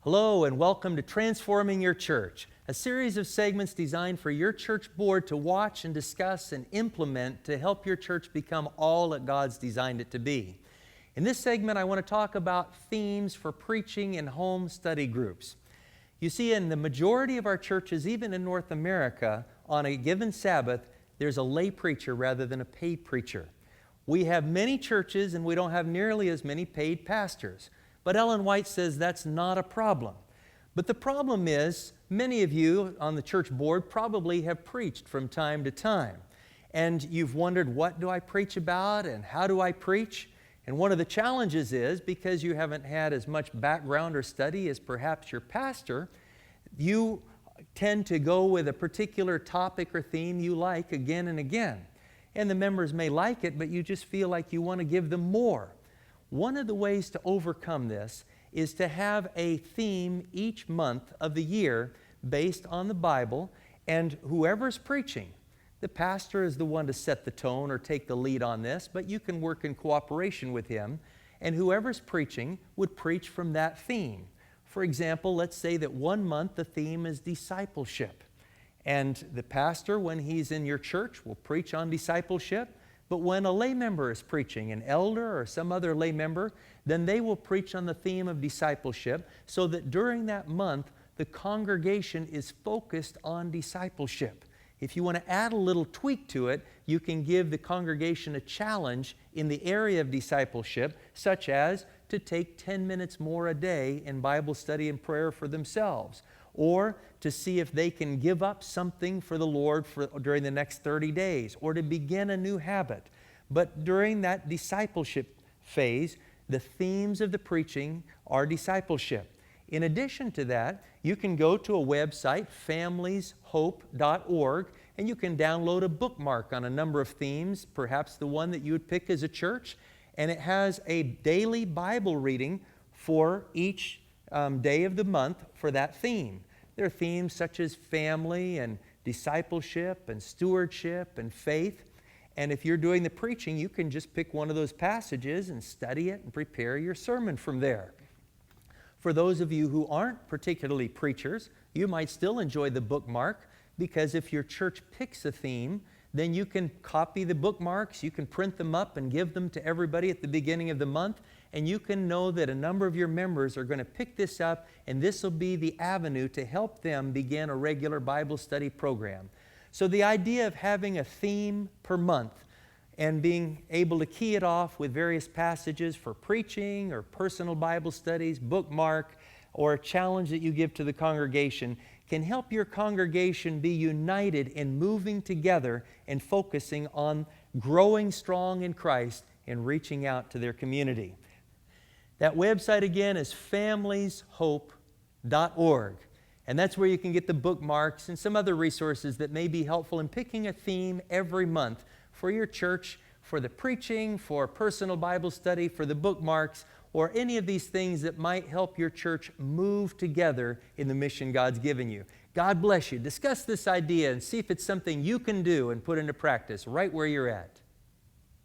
Hello and welcome to Transforming Your Church, a series of segments designed for your church board to watch and discuss and implement to help your church become all that God's designed it to be. In this segment, I want to talk about themes for preaching in home study groups. You see, in the majority of our churches, even in North America, on a given Sabbath, there's a lay preacher rather than a paid preacher. We have many churches and we don't have nearly as many paid pastors. But Ellen White says that's not a problem. But the problem is, many of you on the church board probably have preached from time to time. And you've wondered, what do I preach about and how do I preach? And one of the challenges is, because you haven't had as much background or study as perhaps your pastor, you tend to go with a particular topic or theme you like again and again. And the members may like it, but you just feel like you want to give them more. One of the ways to overcome this is to have a theme each month of the year based on the Bible, and whoever's preaching, the pastor is the one to set the tone or take the lead on this, but you can work in cooperation with him, and whoever's preaching would preach from that theme. For example, let's say that one month the theme is discipleship, and the pastor, when he's in your church, will preach on discipleship. But when a lay member is preaching, an elder or some other lay member, then they will preach on the theme of discipleship so that during that month, the congregation is focused on discipleship. If you want to add a little tweak to it, you can give the congregation a challenge in the area of discipleship, such as to take 10 minutes more a day in Bible study and prayer for themselves, or to see if they can give up something for the Lord during the next 30 days, or to begin a new habit. But during that discipleship phase, the themes of the preaching are discipleship. In addition to that, you can go to a website, familieshope.org, and you can download a bookmark on a number of themes, perhaps the one that you would pick as a church, and it has a daily Bible reading for each day of the month for that theme. There are themes such as family and discipleship and stewardship and faith. And if you're doing the preaching, you can just pick one of those passages and study it and prepare your sermon from there. For those of you who aren't particularly preachers, you might still enjoy the bookmark, because if your church picks a theme, then you can copy the bookmarks, you can print them up and give them to everybody at the beginning of the month, and you can know that a number of your members are going to pick this up, and this will be the avenue to help them begin a regular Bible study program. So the idea of having a theme per month and being able to key it off with various passages for preaching or personal Bible studies, bookmark, or a challenge that you give to the congregation can help your congregation be united in moving together and focusing on growing strong in Christ and reaching out to their community. That website again is familieshope.org. And that's where you can get the bookmarks and some other resources that may be helpful in picking a theme every month for your church, for the preaching, for personal Bible study, for the bookmarks, or any of these things that might help your church move together in the mission God's given you. God bless you. Discuss this idea and see if it's something you can do and put into practice right where you're at.